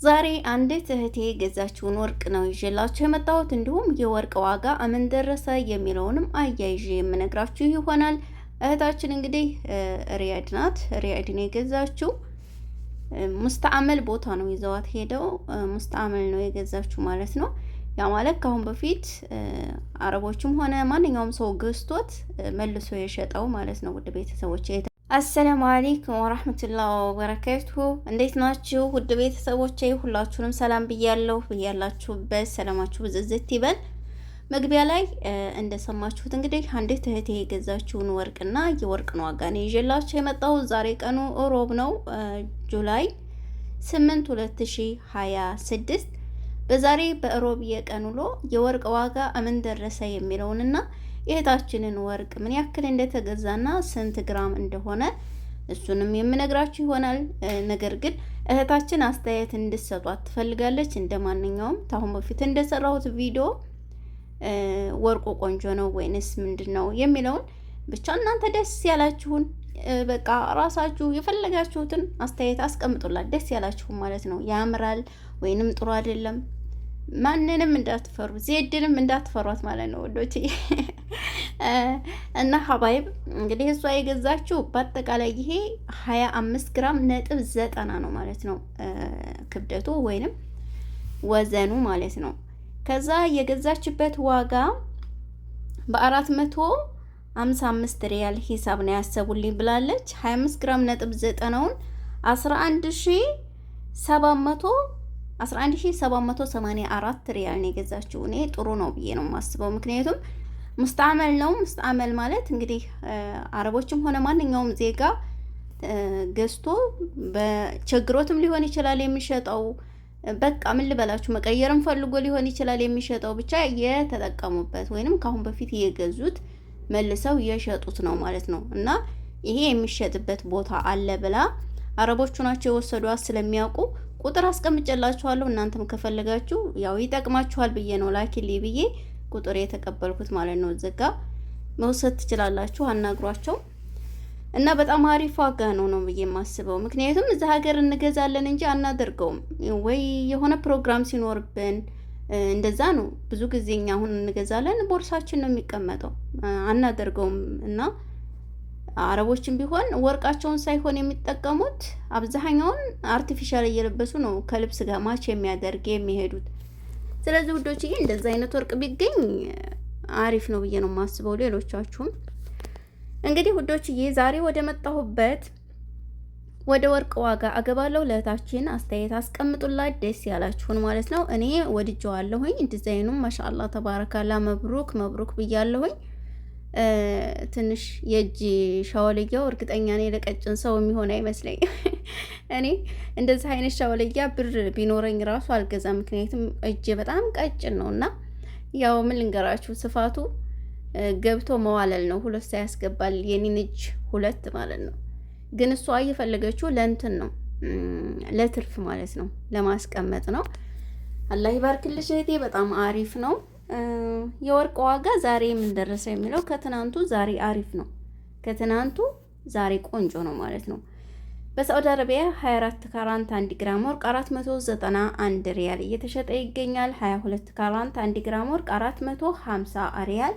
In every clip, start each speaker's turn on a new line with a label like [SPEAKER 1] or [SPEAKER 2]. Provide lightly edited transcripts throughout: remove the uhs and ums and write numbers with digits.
[SPEAKER 1] ዛሬ አንዲት እህቴ የገዛችውን ወርቅ ነው ይዤላችሁ የመጣሁት። እንዲሁም የወርቅ ዋጋ ምን ደረሰ የሚለውንም አያይዤ የምነግራችሁ ይሆናል። እህታችን እንግዲህ ሪያድ ናት። ሪያድን የገዛችው ሙስተዓመል ቦታ ነው ይዘዋት ሄደው ሙስተዓመል ነው የገዛችው ማለት ነው። ያ ማለት ከአሁን በፊት አረቦችም ሆነ ማንኛውም ሰው ገዝቶት መልሶ የሸጠው ማለት ነው። ውድ ቤተሰቦች አሰላሙ አለይኩም ወራህመቱላሂ ወበረካቱሁ። እንዴት ናችሁ ውድ ቤተሰቦቼ? ሁላችሁንም ሰላም ብያለሁ። ብያላችሁበት ሰላማችሁ ብዝዝት ይበል። መግቢያ ላይ እንደሰማችሁት እንግዲህ አንዲት እህቴ የገዛችውን ወርቅና የወርቅን ዋጋ ነው ይዤላችሁ የመጣው። ዛሬ ቀኑ ሮብ ነው፣ ጁላይ 8 2026። በዛሬ በሮብ የቀን ውሎ የወርቅ ዋጋ ምን ደረሰ የሚለውንና የእህታችንን ወርቅ ምን ያክል እንደተገዛና ስንት ግራም እንደሆነ እሱንም የምነግራችሁ ይሆናል። ነገር ግን እህታችን አስተያየት እንድትሰጧት ትፈልጋለች። እንደማንኛውም ታሁን በፊት እንደሰራሁት ቪዲዮ ወርቁ ቆንጆ ነው ወይንስ ምንድነው የሚለውን ብቻ እናንተ ደስ ያላችሁን በቃ ራሳችሁ የፈለጋችሁትን አስተያየት አስቀምጡላት። ደስ ያላችሁን ማለት ነው። ያምራል ወይንም ጥሩ አይደለም ማንንም እንዳትፈሩ፣ ዜድንም እንዳትፈሯት ማለት ነው ወዶቼ። እና ሀባይብ እንግዲህ እሷ የገዛችው በአጠቃላይ ይሄ 25 ግራም ነጥብ 90 ነው ማለት ነው ክብደቱ ወይንም ወዘኑ ማለት ነው። ከዛ የገዛችበት ዋጋ በ455 ሪያል ሂሳብ ነው ያሰቡልኝ ብላለች። 25 ግራም ነጥብ 90ውን 11784 ሪያል ነው የገዛችው። እኔ ጥሩ ነው ብዬ ነው የማስበው። ምክንያቱም ሙስተዓመል ነው። ሙስተዓመል ማለት እንግዲህ አረቦችም ሆነ ማንኛውም ዜጋ ገዝቶ በችግሮትም ሊሆን ይችላል የሚሸጠው። በቃ ምን ልበላችሁ መቀየርም ፈልጎ ሊሆን ይችላል የሚሸጠው። ብቻ የተጠቀሙበት ወይንም ካሁን በፊት የገዙት መልሰው የሸጡት ነው ማለት ነው። እና ይሄ የሚሸጥበት ቦታ አለ ብላ አረቦቹ ናቸው የወሰዷት ስለሚያውቁ ቁጥር አስቀምጨላችኋለሁ። እናንተም ከፈለጋችሁ ያው ይጠቅማችኋል ብዬ ነው ላኪልኝ ብዬ ቁጥር የተቀበልኩት ማለት ነው። እዚህ ጋ መውሰድ ትችላላችሁ፣ አናግሯቸው እና በጣም አሪፍ ዋጋ ነው ብዬ የማስበው። ምክንያቱም እዚህ ሀገር እንገዛለን እንጂ አናደርገውም። ወይ የሆነ ፕሮግራም ሲኖርብን እንደዛ ነው። ብዙ ጊዜ እኛ አሁን እንገዛለን፣ ቦርሳችን ነው የሚቀመጠው፣ አናደርገውም። እና አረቦችን ቢሆን ወርቃቸውን ሳይሆን የሚጠቀሙት አብዛኛውን አርቲፊሻል እየለበሱ ነው ከልብስ ጋር ማች የሚያደርግ የሚሄዱት። ስለዚህ ውዶችዬ እንደዛ አይነት ወርቅ ቢገኝ አሪፍ ነው ብዬ ነው የማስበው። ሌሎቻችሁም እንግዲህ ውዶችዬ ዛሬ ወደ መጣሁበት ወደ ወርቅ ዋጋ አገባለሁ። ለእህታችን አስተያየት አስቀምጡላት፣ ደስ ያላችሁን ማለት ነው። እኔ ወድጀዋለሁኝ። ዲዛይኑም ማሻአላ ተባረካላ፣ መብሩክ መብሩክ ብያለሁኝ። ትንሽ የእጅ ሻወልያው እርግጠኛ ነኝ ለቀጭን ሰው የሚሆን አይመስለኝ። እኔ እንደዚህ አይነት ሻወልያ ብር ቢኖረኝ ራሱ አልገዛም። ምክንያቱም እጄ በጣም ቀጭን ነው እና ያው ምን ልንገራችሁ ስፋቱ ገብቶ መዋለል ነው። ሁለት ሳያስገባል የኔን እጅ ሁለት ማለት ነው። ግን እሷ እየፈለገችው ለእንትን ነው ለትርፍ ማለት ነው፣ ለማስቀመጥ ነው። አላህ ይባርክልሽ እህቴ፣ በጣም አሪፍ ነው። የወርቅ ዋጋ ዛሬ ምን ደረሰ የሚለው ከትናንቱ ዛሬ አሪፍ ነው። ከትናንቱ ዛሬ ቆንጆ ነው ማለት ነው። በሳዑዲ አረቢያ 24 ካራንት 1 ግራም ወርቅ 491 ሪያል እየተሸጠ ይገኛል። 22 ካራንት 1 ግራም ወርቅ 450 ሪያል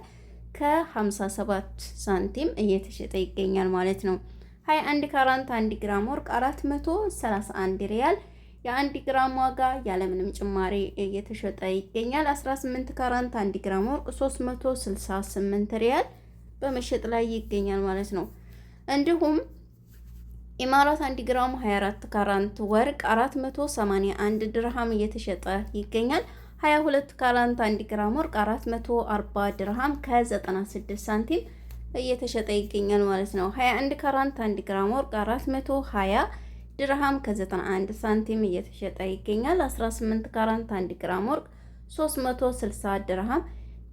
[SPEAKER 1] ከ57 ሳንቲም እየተሸጠ ይገኛል ማለት ነው። 21 ካራንት 1 ግራም ወርቅ 431 ሪያል የ1 ግራም ዋጋ ያለምንም ጭማሪ እየተሸጠ ይገኛል። 18 ካራንት 1 ግራም ወርቅ 368 ሪያል በመሸጥ ላይ ይገኛል ማለት ነው። እንዲሁም ኢማራት 1 ግራም 24 ካራንት ወርቅ 481 ድርሃም እየተሸጠ ይገኛል። 22 ካራንት 1 ግራም ወርቅ 440 ድርሃም ከ96 ሳንቲም እየተሸጠ ይገኛል ማለት ነው። 21 ካራንት 1 ግራም ወርቅ 420 ድርሃም ከ91 ሳንቲም እየተሸጠ ይገኛል። 18 ካራንት 1 ግራም ወርቅ 360 ድርሃም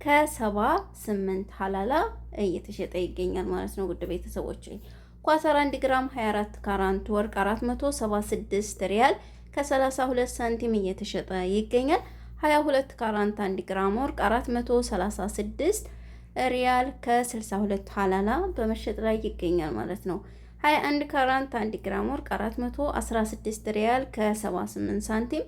[SPEAKER 1] ከ78 ሐላላ እየተሸጠ ይገኛል ማለት ነው። ውድ ቤተሰቦች ኳተር 1 ግራም 24 ካራንት ወርቅ 476 ሪያል ከ32 ሳንቲም እየተሸጠ ይገኛል። 22 ካራንት 1 ግራም ወርቅ 436 ሪያል ከ62 ሐላላ በመሸጥ ላይ ይገኛል ማለት ነው። 21 ካራንት 1 ግራም ወርቅ 416 ሪያል ከ78 ሳንቲም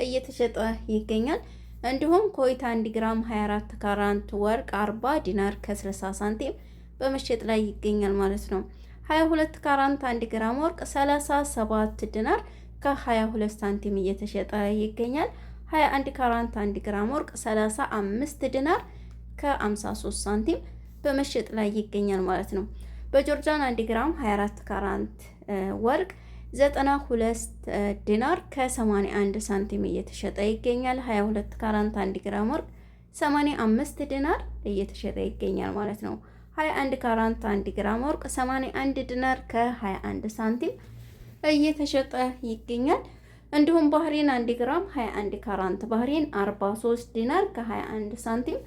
[SPEAKER 1] እየተሸጠ ይገኛል። እንዲሁም ኮይት 1 ግራም 24 ካራንት ወርቅ 40 ዲናር ከ60 ሳንቲም በመሸጥ ላይ ይገኛል ማለት ነው። 22 ካራንት 1 ግራም ወርቅ 37 ዲናር ከ22 ሳንቲም እየተሸጠ ይገኛል። 21 ካራንት 1 ግራም ወርቅ 35 ዲናር ከ53 ሳንቲም በመሸጥ ላይ ይገኛል ማለት ነው። በጆርዳን 1 ግራም 24 ካራንት ወርቅ 92 ዲናር ከ81 ሳንቲም እየተሸጠ ይገኛል። 22 ካራንት 1 ግራም ወርቅ 85 ዲናር እየተሸጠ ይገኛል ማለት ነው። 21 ካራንት 1 ግራም ወርቅ 81 ዲናር ከ21 ሳንቲም እየተሸጠ ይገኛል። እንዲሁም ባህሬን 1 ግራም 21 ካራንት ባህሬን 43 ዲናር ከ21 ሳንቲም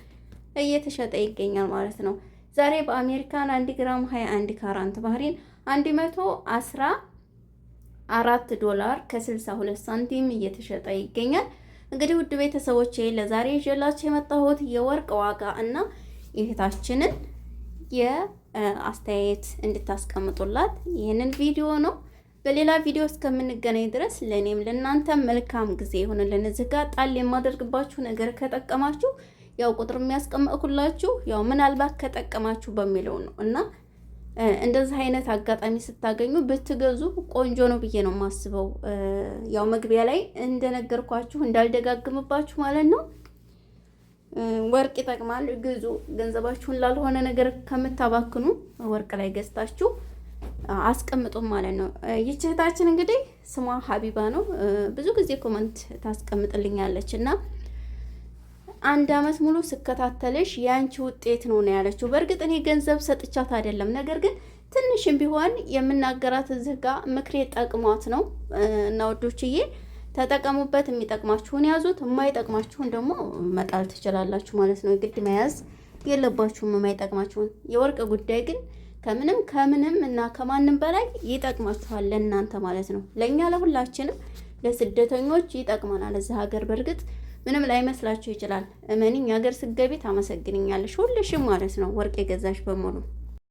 [SPEAKER 1] እየተሸጠ ይገኛል ማለት ነው። ዛሬ በአሜሪካን 1 ግራም 21 ካራንት ባህሬን 114 ዶላር ከ62 ሳንቲም እየተሸጠ ይገኛል። እንግዲህ ውድ ቤተሰቦቼ ለዛሬ ይዤላችሁ የመጣሁት የወርቅ ዋጋ እና የእህታችንን የአስተያየት እንድታስቀምጡላት ይህንን ቪዲዮ ነው። በሌላ ቪዲዮ እስከምንገናኝ ድረስ ለእኔም ለእናንተ መልካም ጊዜ ይሁንልን። እዚህ ጋር ጣል የማደርግባችሁ ነገር ከጠቀማችሁ ያው ቁጥር የሚያስቀምጥኩላችሁ ያው ምናልባት ከጠቀማችሁ በሚለው ነው እና እንደዚህ አይነት አጋጣሚ ስታገኙ ብትገዙ ቆንጆ ነው ብዬ ነው የማስበው። ያው መግቢያ ላይ እንደነገርኳችሁ እንዳልደጋግምባችሁ ማለት ነው። ወርቅ ይጠቅማል፣ ግዙ። ገንዘባችሁን ላልሆነ ነገር ከምታባክኑ ወርቅ ላይ ገዝታችሁ አስቀምጡ ማለት ነው። ይህች እህታችን እንግዲህ ስሟ ሀቢባ ነው። ብዙ ጊዜ ኮመንት ታስቀምጥልኛለች እና 1 አመት ሙሉ ስከታተልሽ ያንቺ ውጤት ነው ያለችው። በእርግጥ እኔ ገንዘብ ሰጥቻት አይደለም፣ ነገር ግን ትንሽም ቢሆን የምናገራት እዚህ ጋር ምክሬ ጠቅሟት ነው እና ወዶችዬ ተጠቀሙበት። የሚጠቅማችሁን ያዙት፣ የማይጠቅማችሁን ደግሞ መጣል ትችላላችሁ ማለት ነው። ግድ መያዝ የለባችሁም የማይጠቅማችሁን። የወርቅ ጉዳይ ግን ከምንም እና ከማንም በላይ ይጠቅማችኋል ለእናንተ ማለት ነው። ለእኛ ለሁላችንም ለስደተኞች ይጠቅመናል እዚህ ሀገር። በእርግጥ ምንም ላይመስላችሁ ይችላል። እመኒኝ ሀገር ስትገቢ ታመሰግንኛለሽ ሁልሽም ማለት ነው፣ ወርቅ የገዛሽ በሙሉ